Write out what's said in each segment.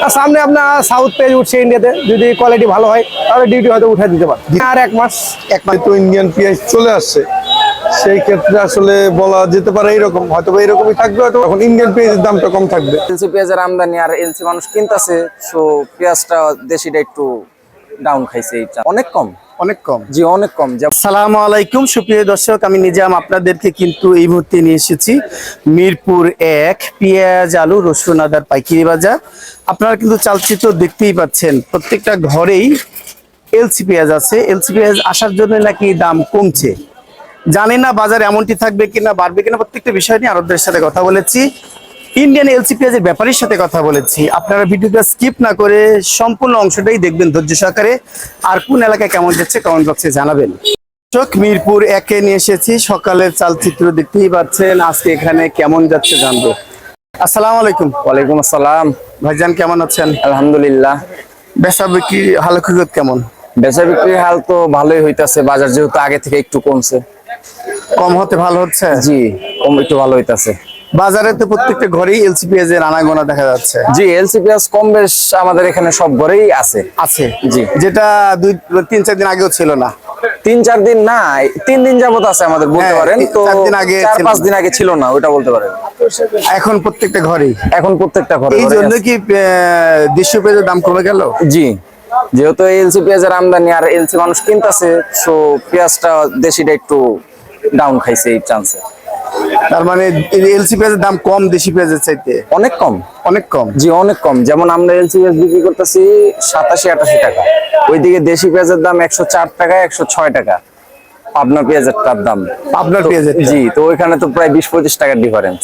আর সামনে আপনার south page উঠছে ইন্ডিয়াতে, যদি কোয়ালিটি ভালো হয় তাহলে ডিউটি হয়তো উঠে দিতে পারে। আর এক মাস তো ইন্ডিয়ান পেঁয়াজ চলে আসছে, সেই ক্ষেত্রে আসলে বলা যেতে পারে এরকম, হয়তো এরকমই থাকবে, হয়তো এখন ইন্ডিয়ান পেঁয়াজের দামটা কম থাকবে। এলসি পেঁয়াজের আমদানি আর এলসি মানুষ কিনতেছে, সো পেঁয়াজটা দেশিটা একটু ডাউন খাইছে, এইটা অনেক কম। অনেক কম, জি অনেক কম। আসসালামু আলাইকুম সুপ্রিয় দর্শক, আমি নিজাম আপনাদেরকে কিন্তু এই মুহূর্তে নিয়ে এসেছি মিরপুর 1 পেঁয়াজ আলু রসুন আদার পাইকারি বাজার। আপনারা কিন্তু চালচিত্র দেখতেই পাচ্ছেন, প্রত্যেকটা ঘরেই এলসি পেঁয়াজ আছে। এলসি পেঁয়াজ আসার জন্য নাকি দাম কমছে, জানি না বাজার এমনটি থাকবে কিনা, বাড়বে কিনা। প্রত্যেকটা বিষয় নিয়ে আরবদের সাথে কথা বলেছি, ইন্ডিয়ান এলসি পেঁয়াজের ব্যাপারীর সাথে কথা বলেছি। আপনারা ভিডিওটা স্কিপ না করে সম্পূর্ণ অংশটাই দেখবেন ধৈর্য সহকারে। আর কোন এলাকায় কেমন যাচ্ছে কমেন্ট বক্সে জানাবেন। মিরপুর 1-এ নিয়ে এসেছি, সকালের চালচিত্র দেখতেই পাচ্ছেন। আজকে এখানে কেমন যাচ্ছে জানবো। আসসালামু আলাইকুম। ওয়ালাইকুম আসসালাম। ভাইজান কেমন আছেন? আলহামদুলিল্লাহ। বেচা বিক্রি হালকিগত কেমন? বেচা বিক্রির হাল তো ভালোই হইতাছে, বাজার যেহেতু আগে থেকে একটু কমছে। কম হতে ভালো হচ্ছে? জি কম একটু ভালো হইতাছে। বাজারে তো প্রত্যেকটা ঘরেই এলসি পেঁয়াজের আনাগোনা দেখা যাচ্ছে। জি এলসি পেঁয়াজ কম বেশ আমাদের এখানে সব ঘরেই আছে। আছে জি, যেটা 2-3-4 দিন আগেও ছিল না। 3-4 দিন না, 3 দিন যাবত আছে আমাদের বলতে পারেন। তো 4 দিন আগে 4-5 দিন আগে ছিল না, ওটা বলতে পারেন। এখন প্রত্যেকটা ঘরেই, এখন প্রত্যেকটা ঘরে এই জন্য কি দেশীয় পেঁয়াজের দাম কমে গেল? জি, যেহেতু এলসি পেঁয়াজের আমদানি আর এলসি মানুষ কিনতেছে, সো পেঁয়াজটা দেশিটা একটু ডাউন খাইছে এই চান্সে। তার মানে এলসি পেঁয়াজের দাম কম দেশি পেঁয়াজের চাইতে? অনেক কম। অনেক কম? জি অনেক কম। যেমন আমরা এলসি পেঁয়াজ বিক্রি করতেছি 87-88 টাকা, ওইদিকে দেশি পেঁয়াজের দাম 104 টাকা, 106 টাকা পাবনা পেঁয়াজের দাম। আপনার পেঁয়াজের? জি, তো ওইখানে তো প্রায় 20-25 টাকার ডিফারেন্স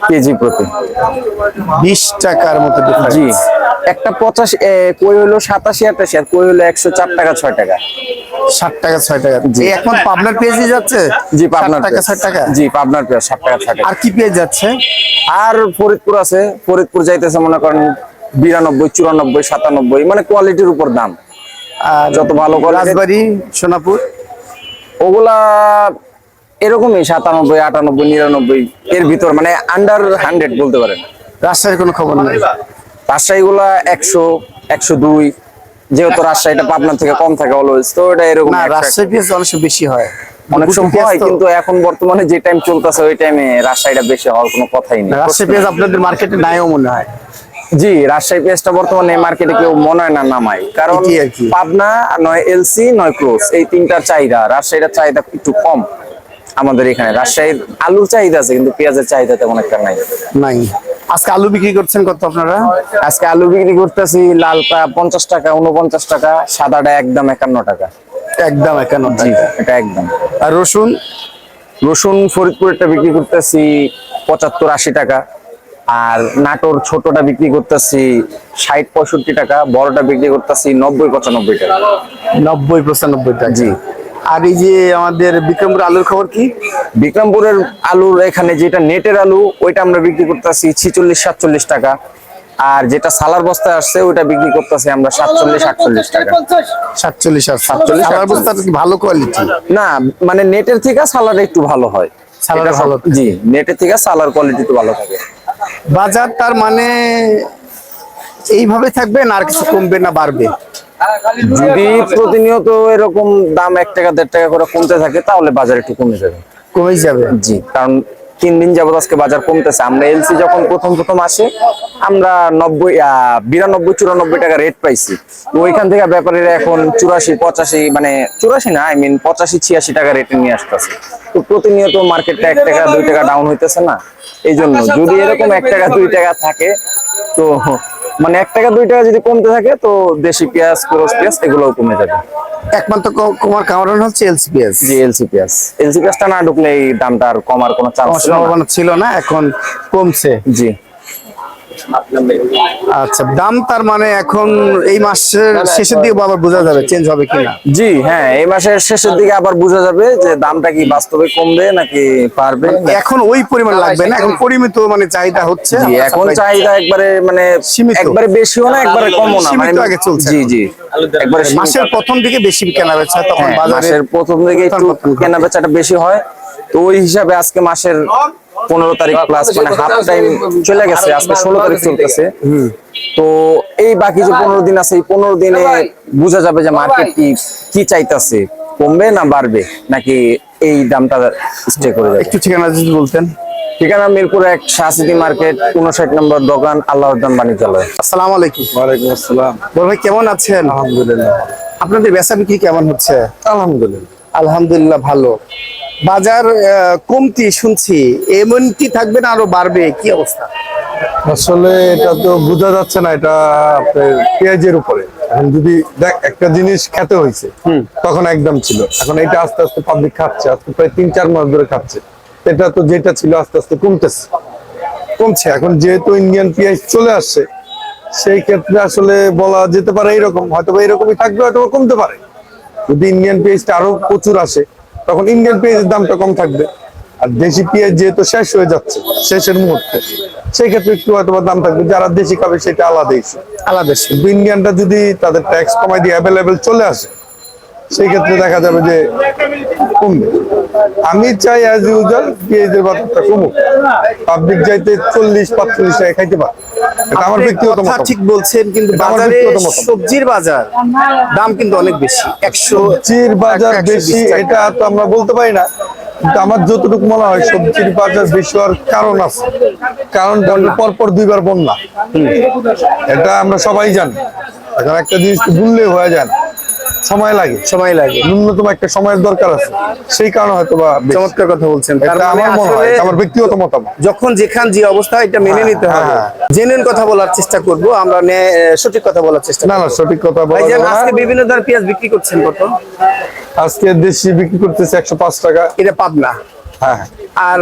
কেজি প্রতি। 20 টাকার মতো ডিফারেন্স। জি, একটা 85 কই হলো 87-88 আর কই হলো 104 টাকা 6 টাকা। 60 টাকা 6 টাকা। জি, এখন পাবনার পেঁয়াজই যাচ্ছে? জি পাবনার 60 টাকা 6 টাকা। জি পাবনার পেঁয়াজ 60 টাকা 6 টাকা। আর কি পেঁয়াজ যাচ্ছে? আর ফরিদপুর আছে, ফরিদপুর যাইতেছে মনে করেন 92, 94, 97, মানে কোয়ালিটির উপর দাম। আর যত ভালো কোয়ালিটি। রাজবাড়ী সোনাপুর ওগুলা এরকমই 97, 98, 99 এর ভিতর, মানে আন্ডার 100 বলতে পারেন। রাজশাহীর কোনো খবর নেই? রাজশাহী গুলা 100, 102, যেহেতু রাজশাহীটা পাবনার থেকে কম থাকে অলওয়েজ, তো এটা এরকম। না, রাজশাহী পেঁয়াজ অনেক বেশি হয়, অনেক সময় হয়, কিন্তু এখন বর্তমানে যে টাইম চলতেছে ওই টাইমে রাজশাহীটা বেশি হওয়ার কোনো কথাই নেই। রাজশাহী পেঁয়াজ আপনাদের মার্কেটে নাইও মনে হয়? জি, রাজশাহী পেঁয়াজটা বর্তমানে মার্কেটে কেউ মনে হয় না নামায়, কারণ পাবনা নয় এলসি নয় ক্রস, এই তিনটার চাহিদা। রাজশাহীর চাহিদা একটু কম আমাদের এখানে। রাজশাহীর আলুর চাহিদা আছে, কিন্তু পেঁয়াজের চাহিদা তেমন একটা নাই। নাই। আজকে আলু বিক্রি করছেন কত আপনারা? আজকে আলু বিক্রি করতেছি লালটা 50 টাকা, 49 টাকা, সাদাটা একদম 51 টাকা। একদম 51 জি, টাকা এটা একদম। আর রসুন? রসুন ফরিদপুরেরটা বিক্রি করতেছি 75-80 টাকা, আর নাটোর ছোটটা বিক্রি করতেছি 60-65 টাকা, বড়টা বিক্রি করতেছি 90-95 টাকা। 90-95 টাকা। জি। আর এই যে আমাদের বিক্রমপুর আলুর খবর কি? বিক্রমপুরের আলুর এখানে যেটা নেটের আলু, ওইটা আমরা বিক্রি করতেছি 46-47 টাকা, আর যেটা সালার বস্তায় আসছে ওইটা বিক্রি করতেছি আমরা 47-48 টাকা। 47-47 সালার বস্তা কি ভালো কোয়ালিটি? না, মানে নেটের থেকে সালার একটু ভালো হয়। সালার ভালো? জি, নেটের থেকে সালার কোয়ালিটি একটু ভালো থাকে। বাজার তার মানে এইভাবে থাকবে না আর কিছু কমবে না বাড়বে? যদি প্রতিনিয়ত এরকম দাম 1 টাকা 1.5 টাকা করে কমতে থাকে তাহলে বাজার একটু কমে যাবে। কমে যাবে? জি, কারণ 3 দিন যাবত আজকে বাজার কমতেছে। আমরা এলসি যখন প্রথম আসে আমরা 92-94 টাকা রেট পাইছি, তো ওইখান থেকে ব্যাপারীরা এখন 84-85, মানে 84 না, 85-86 টাকা রেটে নিয়ে আসতেছে। তো প্রতিনিয়ত মার্কেটটা 1 টাকা 2 টাকা ডাউন হইতেছে না, এই জন্য যদি এরকম 1 টাকা 2 টাকা থাকে, তো মানে 1 টাকা 2 টাকা যদি কমতে থাকে, তো দেশি পেঁয়াজ ক্রস পেঁয়াজ এগুলোও কমে যাবে। একমাত্র কমার কারণ হচ্ছে এলসি পেঁয়াজ। জি, এলসি পেঁয়াজটা না ঢুকলে এই দামটা আর কমার কোনো চান্স ছিল না, এখন কমছে। জি। আচ্ছা, দাম তার মানে এখন এই মাসের শেষের দিকে আবার বোঝা যাবে চেঞ্জ হবে কিনা? জি হ্যাঁ, এই মাসের শেষের দিকে আবার বোঝা যাবে যে দামটা কি বাস্তবে কমবে নাকি বাড়বে। এখন ওই পরিমাণ লাগবে না, এখন পরিমিত মানে চাহিদা হচ্ছে। জি, এখন চাহিদা একবারে মানে সীমিত, একবারে বেশিও না একবারে কমও না, মানে আগে চলছে। জি জি, একবারে মাসের প্রথম দিকে বেশি কেনা বেচা, তখন মাসের প্রথম দিকে একটু কেনা বেচাটা বেশি হয়, তো ওই হিসাবে আজকে মাসের 15 তারিখ প্লাস, মানে হাফ টাইম চলে গেছে, আজকে 16 তারিখ চলতেছে। তো এই বাকি যে 15 দিন আছে, এই 15 দিনে বোঝা যাবে যে মার্কেট কি চাইতেছে, কমবে না বাড়বে, নাকি এই দামটা স্টে করে যাবে। একটু ঠিকানা যদি বলতেন। ঠিকানা মিরপুর 1 শাহসিটি মার্কেট, 59 নম্বর দোকান, আল্লাহউদ্দান বাণিজ্যালয়। আসসালামু আলাইকুম। ওয়ালাইকুম আসসালাম। বড় ভাই কেমন আছেন? আলহামদুলিল্লাহ। আপনাদের বেচা বিক্রি কেমন হচ্ছে? আলহামদুলিল্লাহ। আলহামদুলিল্লাহ ভালো। বাজার কমতি শুনছি, এমন কি থাকবে না আরো বাড়বে, কি অবস্থা? আসলে এটা তো বোঝা যাচ্ছে না, এটা আপনার পেঁয়াজের উপরে। এখন যদি দেখ একটা জিনিস খেতে হয়েছে, তখন একদম ছিল, এখন এটা আস্তে আস্তে পাবলিক খাচ্ছে, আজকে প্রায় 3-4 মাস ধরে খাচ্ছে। এটা তো যেটা ছিল আস্তে আস্তে কমছে। এখন যেহেতু ইন্ডিয়ান পেঁয়াজ চলে আসছে, সেই ক্ষেত্রে আসলে বলা যেতে পারে এইরকম, হয়তো এইরকমই থাকবে, হয়তো কমতে পারে। যদি ইন্ডিয়ান পেঁয়াজটা আরো প্রচুর আসে, তখন ইন্ডিয়ান পেঁয়াজের দামটা কম থাকবে। আর দেশি পেঁয়াজ যেহেতু শেষ হয়ে যাচ্ছে শেষের মুহূর্তে, সেই ক্ষেত্রে একটু হয়তো দাম থাকবে। যারা দেশি খাবে সেটা আলাদা ইস্যু। আলাদা। কিন্তু ইন্ডিয়ানটা যদি তাদের ট্যাক্স কমাই দিয়ে অ্যাভেলেবেল চলে আসে, সেই ক্ষেত্রে দেখা যাবে যে কমবে। আমি চাই অ্যাজ ইউজুয়াল পেঁয়াজের বাজারটা কমুক, পাবলিক যাইতে 40-45 টাকা খাইতে পারে। এটা আমার ব্যক্তিগত কথা মতামত। ঠিক বলছেন, কিন্তু এটা আমার বাজারে ব্যক্তিগত মতামত। সবজির বাজার দাম কিন্তু অনেক বেশি। 100 সবজির বাজার 120 বেশি টাকা। এটা তো আমরা বলতে পারি না, কিন্তু আমার যতটুকু মনে হয় সবজির বাজার বেশি হওয়ার কারণ আছে। কারণটা হলো পরপর 2বার বন্যা, এটা আমরা সবাই জানি। এখন একটা জিনিস ভুললে হয়ে যায় না, সময় লাগে। ন্যূনতম একটা সময়ের দরকার আছে, সেই কারণে হয়তো বা বেশি। চমৎকার কথা বলছেন। তার এটা মানে আমার মনে হয়, আসলে এটা আমার ব্যক্তিগত মতামত। যখন যেখান যে অবস্থা, এটা মেনে হ্যাঁ, নিতে হবে। হ্যাঁ। জেনুইন কথা বলার চেষ্টা করব আমরা, সঠিক কথা বলার চেষ্টা না করব। না, সঠিক কথা বলা ভাইজান, যাবে না। আজকে বিভিন্ন ধরনের পেঁয়াজ বিক্রি করছেন কত? আজকে দেশি বিক্রি করতেছে 105 টাকা। এটা পাবনা। হ্যাঁ, আর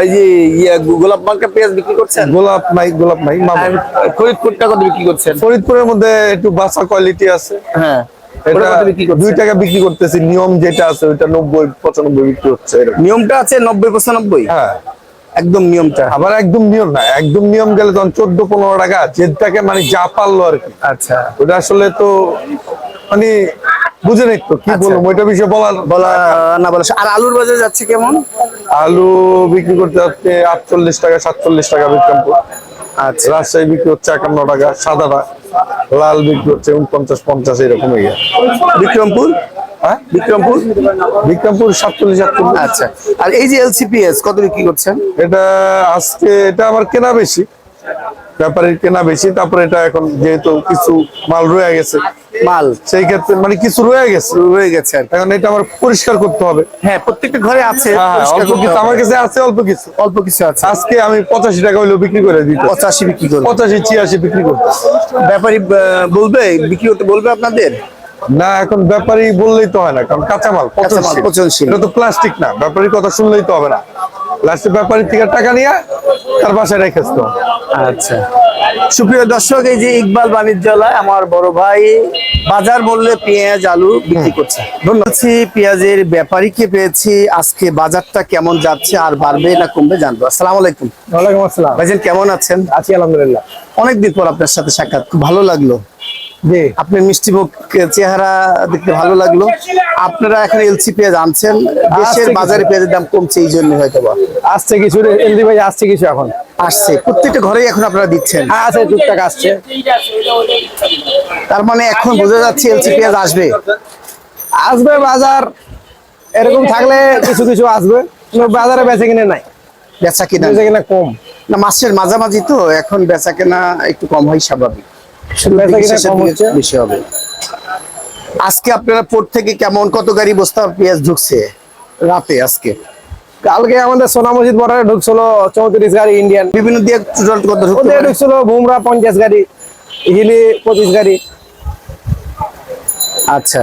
এই যে গোলাপ বাঙ্কা পেঁয়াজ বিক্রি করছেন। গোলাপ নাই মামা। আর ফরিদপুরটা কত বিক্রি করছেন? ফরিদপুরের মধ্যে একটু বাসা কোয়ালিটি আছে, হ্যাঁ, এটা ওটা কত বিক্রি করছেন? 2 টাকা বিক্রি করতেছি। নিয়ম যেটা আছে ওইটা 90-95 বিক্রি হচ্ছে এরকম। নিয়মটা আছে 90-95। হ্যাঁ, একদম নিয়মটা। আবার একদম নিয়ম না, একদম নিয়ম গেলে তখন 14-15 টাকা যেটাকে মানে যা পারলো আর কি। আচ্ছা, ওটা আসলে তো মানে বুঝে নেই তো কি আচ্ছা। বলবো, ওইটা বিষয়ে বলা না বলা। আর আলুর বাজার যাচ্ছে কেমন? আলু বিক্রি করতে যাচ্ছে 48 টাকা 47 টাকা বিক্রমপুর। আচ্ছা, রাজশাহী বিক্রি হচ্ছে 51 টাকা, সাদাটা লাল বিক্রি হচ্ছে 49-50 এরকম হয়ে গেছে। বিক্রমপুর। হ্যাঁ, বিক্রমপুর। বিক্রমপুর 47-48। আচ্ছা, আর এই যে এলসিপিএস কত বিক্রি করছেন? এটা আজকে এটা আমার কেনা বেশি, ব্যাপারীর কেনা বেশি। তারপরে এটা এখন যেহেতু কিছু মাল রয়ে গেছে, মাল সেই ক্ষেত্রে মানে কিছু রয়ে গেছে, এখন এটা আমার পরিষ্কার করতে হবে। হ্যাঁ, প্রত্যেকটা ঘরে আছে। হ্যাঁ, পরিষ্কার অল্প করতে কিছু হবে। আমার কাছে আছে, অল্প কিছু আছে। আজকে আমি 85 টাকা হইলেও বিক্রি করে দিতে। 85 বিক্রি করবে। 85-86 বিক্রি করতে। ব্যাপারী বলবে, বিক্রি করতে বলবে আপনাদের? না, এখন ব্যাপারী বললেই তো হয় না, কারণ কাঁচামাল পচনশীল। এটা তো প্লাস্টিক না, ব্যাপারীর কথা শুনলেই তো হবে না। লাস্টে ব্যাপারীর থেকে টাকা নিয়ে তার বাসায় রেখেছ তো। আচ্ছা, সুপ্রিয় দর্শক, এই যে ইকবাল বাণিজ্যালয় আমার বড় ভাই বাজার মূল্যে পেঁয়াজ আলু বিক্রি করছে। ধন্যবাদ। পেঁয়াজের ব্যাপারীকে পেয়েছি। আজকে বাজারটা কেমন যাচ্ছে, আর বাড়বে না কমবে জানবো। আসসালামু আলাইকুম। ওয়ালাইকুম আসসালাম। ভাইজান কেমন আছেন? আছি আলহামদুলিল্লাহ। অনেকদিন পর আপনার সাথে সাক্ষাৎ, খুব ভালো লাগলো। জি, আপনার মিষ্টি মুখ চেহারা দেখতে ভালো লাগলো। আপনারা এখন এলসি পেঁয়াজ আনছেন, দেশের বাজারে পেঁয়াজের দাম কমছে, এই জন্য হয়তো বা আসছে কিছু এলডি ভাই, আসছে কিছু এখন আসছে। প্রত্যেকটা ঘরেই এখন আপনারা দিচ্ছেন। হ্যাঁ আছে, টুকটাক আসছে। তার মানে এখন বোঝা যাচ্ছে এলসি পেঁয়াজ আসবে। বাজার এরকম থাকলে কিছু কিছু আসবে, কিন্তু বাজারে বেচে কিনে নাই, বেচা কিনা বেচে কিনা কম। না, মাসের মাঝামাঝি তো এখন বেচা কেনা একটু কম হয়, স্বাভাবিক। বেচা কিনা শেষের কম দিকে হচ্ছে। বেশি হবে। আজকে আপনারা পোর্ট থেকে কেমন কত গাড়ি বস্তা পেঁয়াজ ঢুকছে রাতে আজকে? কালকে আমাদের সোনা মসজিদ বর্ডারে ঢুকছিল 34 গাড়ি ইন্ডিয়ান। বিভিন্ন দিয়ে টোটাল কত ঢুকতে ওদের পারে? ঢুকছিল বুমরা 50 গাড়ি, হিলি 25 গাড়ি। আচ্ছা,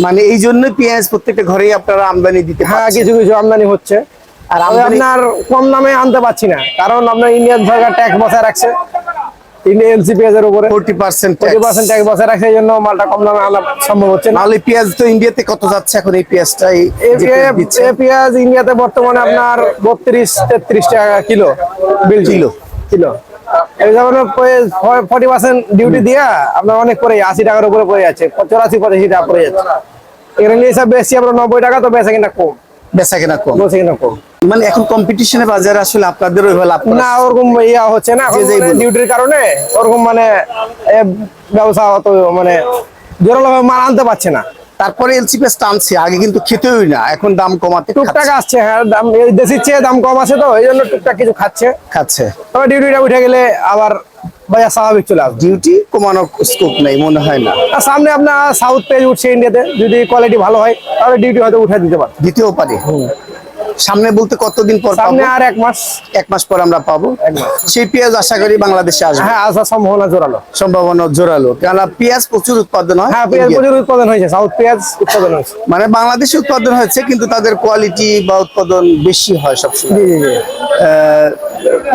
মানে এই জন্য পেঁয়াজ প্রত্যেকটা ঘরেই আপনারা আমদানি দিতে হ্যাঁ, পারছেন। কিছু কিছু আমদানি হচ্ছে। আর তবে আমদানি আপনার কম দামে আনতে পারছি না, কারণ আপনার ইন্ডিয়ান সরকার ট্যাক্স বসায় রাখছে ইন্ডিয়ান এলসি পেঁয়াজের উপরে 40% 40% ট্যাক্স বসায় রাখছে, এই জন্য মালটা কম দামে আনা সম্ভব হচ্ছে না। নাহলে পেঁয়াজ তো ইন্ডিয়াতে কত যাচ্ছে এখন এই পেঁয়াজটা? যে পেঁয়াজ দিচ্ছে পেঁয়াজ ইন্ডিয়াতে বর্তমানে আপনার 32-33 টাকা কিলো কিলো। কিলো। এই যেমন 40% ডিউটি দিয়া আপনার অনেক পরে 80 টাকার উপরে পড়ে যাচ্ছে, 84-85 টাকা পড়ে যাচ্ছে। এখানে নিয়ে সব বেশি আমরা 90 টাকা, তো বেচা কিনা কম। বেচা কেনা কম। বেচা কিনা কম। মানে এখন কম্পিটিশনে বাজারে আসলে আপনাদের ওইভাবে লাভ করা না ওরকম ইয়া হচ্ছে না এখন যে বলুন। ডিউটির কারণে ওরকম মানে ব্যবসা অত মানে জোরালো মাল আনতে পারছে না। তারপরে এলসি পেঁয়াজ টানছে, আগে কিন্তু খেতেই না, এখন দাম কমাতে টুকটাক আসছে, হ্যাঁ দাম এই দেশির চেয়ে দাম কম আছে তো এই জন্য টুকটাক কিছু খাচ্ছে। খাচ্ছে। তবে ডিউটিটা উঠে গেলে আবার বাজার স্বাভাবিক চলে আসবে। ডিউটি কমানোর স্কোপ নেই মনে হয় না। আর সামনে আপনার সাউথ পেজ উঠছে ইন্ডিয়াতে, যদি কোয়ালিটি ভালো হয় তাহলে ডিউটি হয়তো উঠে দিতে পারে। দিতেও পারে। সামনে বলতে কতদিন পর পাবো? সামনে আর 1 মাস। 1 মাস পর আমরা পাবো। 1 মাস। সেই পেঁয়াজ আশা করি বাংলাদেশে আসবে। হ্যাঁ আসার সম্ভাবনা জোরালো। সম্ভাবনা জোরালো, কেননা পেঁয়াজ প্রচুর উৎপাদন হয়। হ্যাঁ পেঁয়াজ প্রচুর উৎপাদন হয়েছে, সাউথ পেঁয়াজ উৎপাদন হয়েছে। মানে বাংলাদেশে উৎপাদন হয়েছে কিন্তু তাদের কোয়ালিটি বা উৎপাদন বেশি হয় সবসময়। জি জি জি।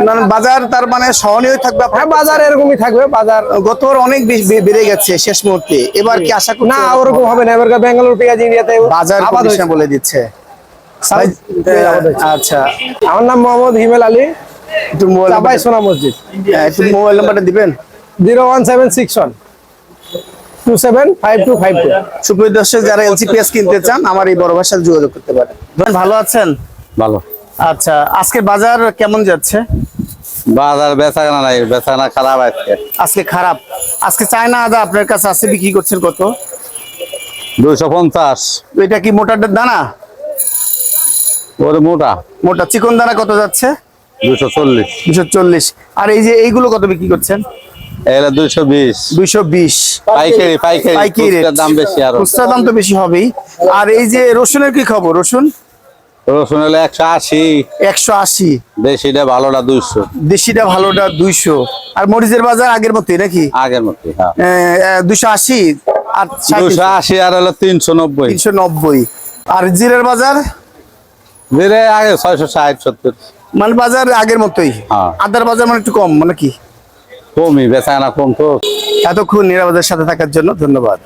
মানে বাজার তার মানে সহনীয় থাকবে আপনার? হ্যাঁ বাজার এরকমই থাকবে বাজার। গতবার অনেক বেশি বেড়ে গেছে শেষ মুহূর্তে, এবার কি আশা করছেন? না ওরকম হবে না, এবার বেঙ্গালুরু পেঁয়াজ ইন্ডিয়াতে বাজার আবাদ কন্ডিশন হয়েছে। বলে দিচ্ছে। সাউথ পেঁয়াজ আবাদ হয়েছে। আচ্ছা, আমার নাম মোহাম্মদ হিমেল আলী, একটু মোবাইল চাপাই সোনা মসজিদ। একটু মোবাইল নাম্বারটা দিবেন? 01761 275252। সুপ্রিয় দর্শক, যারা এলসি পেঁয়াজ কিনতে চান আমার এই বড় ভাষায় যোগাযোগ করতে পারেন। ভালো আছেন? ভালো। আচ্ছা, আজকে বাজার কেমন যাচ্ছে? বাজার বেচাকেনা নাই, বেচাকেনা খারাপ আজকে। আজকে খারাপ। আজকে চায়না আদা আপনার কাছে আছে, বিক্রি করছেন কত? 250। এটা কি মোটা দানা? ওরে মোটা মোটা। চিকন দানা কত যাচ্ছে? 240। 240। আর এই যে এইগুলো কত বিক্রি করছেন? এগুলা 220। 220 পাইকারি পাইকারি পাইকারি রেট। খুচরার দাম বেশি আরো। খুচরা দাম তো বেশি হবেই। আর এই যে রসুনের কি খবর? রসুন রসুন হলো 180, 180, দেশিটা ভালোটা 200। দেশিটা ভালোটা 200। আর মরিচের বাজার আগের মতোই নাকি? আগের মতো, হ্যাঁ। 280 আর 280 আর হলো 390। 390। আর জিরার বাজার ধীরে আগে 660 70। মানে বাজার আগের মতোই। হ্যাঁ। আদার বাজার মানে একটু কম মানে কি? কমই, বেচাকেনা কম তো। এতক্ষণ নিরাপদের সাথে থাকার জন্য ধন্যবাদ।